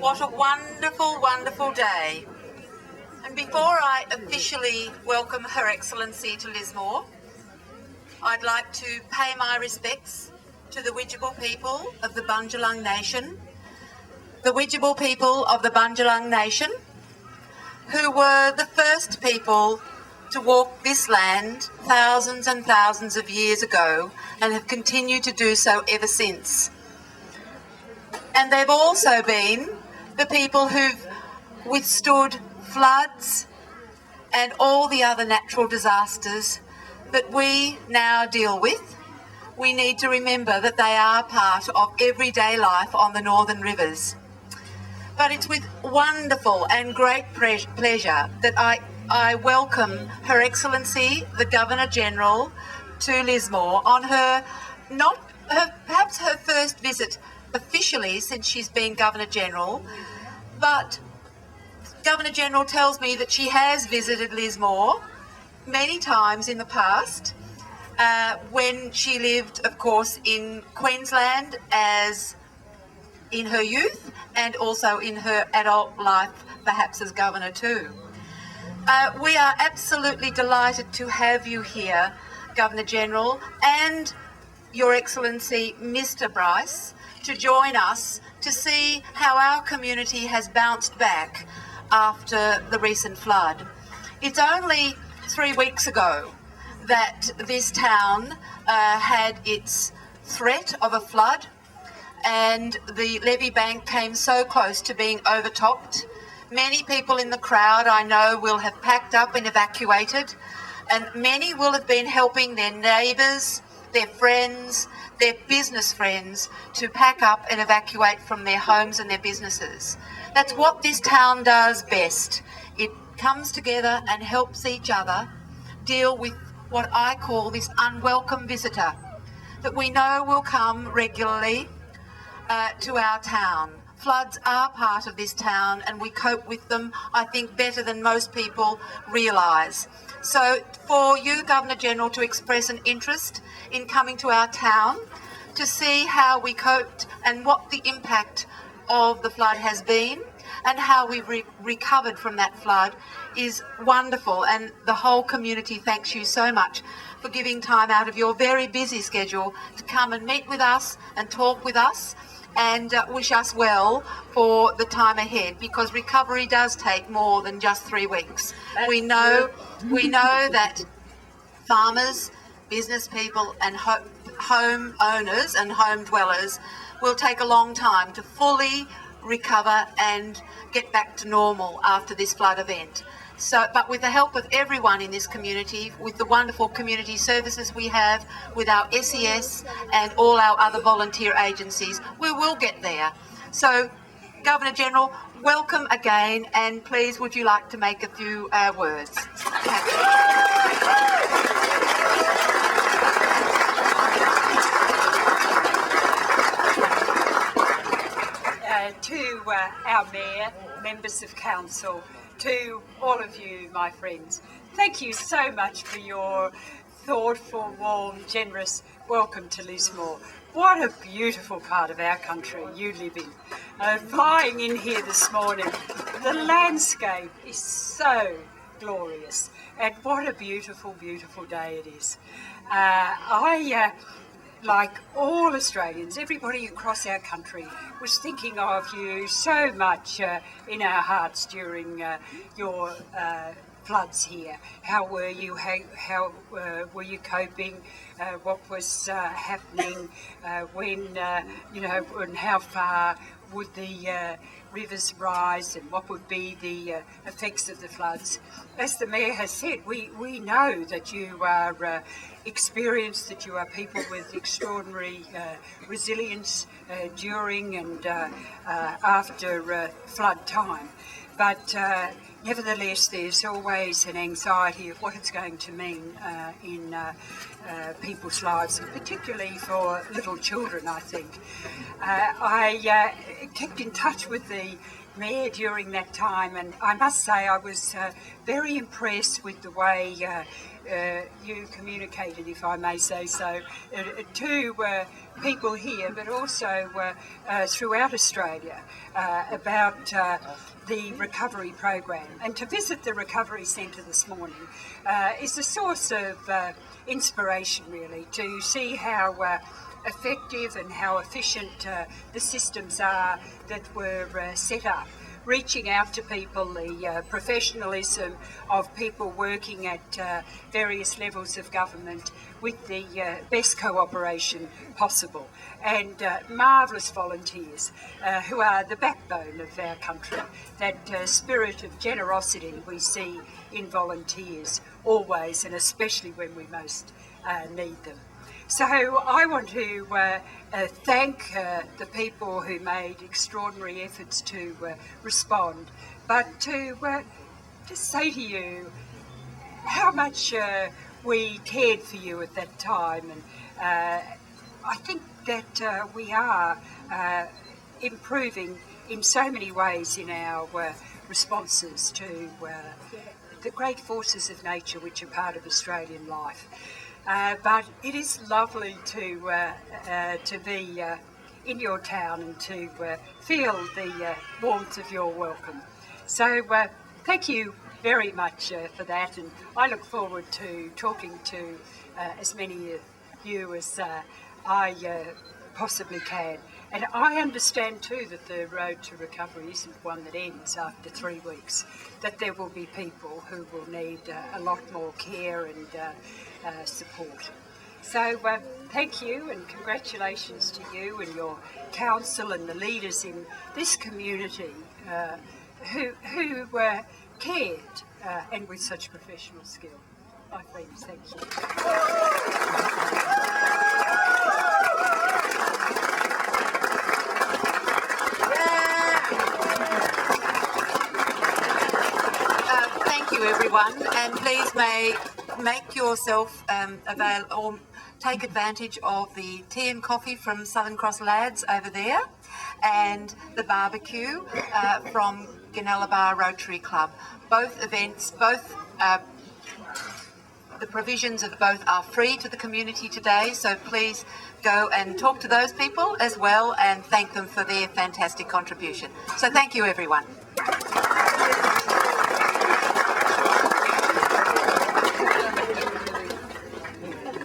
What a wonderful, wonderful day. And before I officially welcome Her Excellency to Lismore, I'd like to pay my respects to the Widjabul people of the Bundjalung Nation, the Widjabul people of the Bundjalung Nation, who were the first people to walk this land thousands and thousands of years ago and have continued to do so ever since. And they've also been the people who've withstood floods and all the other natural disasters that we now deal with. We need to remember that they are part of everyday life on the northern rivers. But it's with wonderful and great pleasure that I welcome Her Excellency the Governor-General to Lismore on perhaps her first visit officially since she's been Governor-General, but Governor-General tells me that she has visited Lismore many times in the past, when she lived, of course, in Queensland as in her youth and also in her adult life, perhaps as Governor too. We are absolutely delighted to have you here, Governor-General, and Your Excellency Mr. Bryce, to join us to see how our community has bounced back after the recent flood. It's only 3 weeks ago that this town had its threat of a flood, and the levee bank came so close to being overtopped. Many people in the crowd, I know, will have packed up and evacuated, and many will have been helping their neighbours, their friends, their business friends to pack up and evacuate from their homes and their businesses. That's what this town does best. It comes together and helps each other deal with what I call this unwelcome visitor that we know will come regularly to our town. Floods are part of this town and we cope with them, I think, better than most people realise. So for you, Governor-General, to express an interest in coming to our town to see how we coped and what the impact of the flood has been and how we recovered from that flood is wonderful, and the whole community thanks you so much for giving time out of your very busy schedule to come and meet with us and talk with us and wish us well for the time ahead, because recovery does take more than just 3 weeks. We know that farmers, business people and home owners and home dwellers will take a long time to fully recover and get back to normal after this flood event. So, but with the help of everyone in this community, with the wonderful community services we have, with our SES and all our other volunteer agencies, we will get there. So, Governor-General, welcome again, and please would you like to make a few words? To our Mayor, members of Council, to all of you, my friends, thank you so much for your thoughtful, warm, generous welcome to Lismore. What a beautiful part of our country you live in. Flying in here this morning, the landscape is so glorious, and what a beautiful, beautiful day it is. Like all Australians, everybody across our country was thinking of you so much in our hearts during your floods here. How were you? How were you coping? What was happening? And how far would the rivers rise, and what would be the effects of the floods? As the Mayor has said, we know that you are experienced, that you are people with extraordinary resilience during and after flood time. But nevertheless, there's always an anxiety of what it's going to mean in people's lives, and particularly for little children, I think. I kept in touch with the Mayor during that time, and I must say I was very impressed with the way you communicated, if I may say so, to people here, but also throughout Australia about the recovery program. And to visit the recovery centre this morning is a source of inspiration, really, to see how effective and how efficient the systems are that were set up, reaching out to people, the professionalism of people working at various levels of government with the best cooperation possible, and marvellous volunteers who are the backbone of our country. That spirit of generosity we see in volunteers always, and especially when we most need them. So I want to thank the people who made extraordinary efforts to respond, but to say to you how much we cared for you at that time. And I think that we are improving in so many ways in our responses to the great forces of nature which are part of Australian life. But it is lovely to be in your town and to feel the warmth of your welcome. So thank you very much for that, and I look forward to talking to as many of you as I possibly can. And I understand too that the road to recovery isn't one that ends after 3 weeks, that there will be people who will need a lot more care and support. So thank you, and congratulations to you and your council and the leaders in this community who cared and with such professional skill. My friends, thank you. Everyone, and please make yourself available or take advantage of the tea and coffee from Southern Cross Lads over there, and the barbecue from Gunnellabar Rotary Club. Both events, the provisions of both are free to the community today, so please go and talk to those people as well and thank them for their fantastic contribution. So thank you, everyone.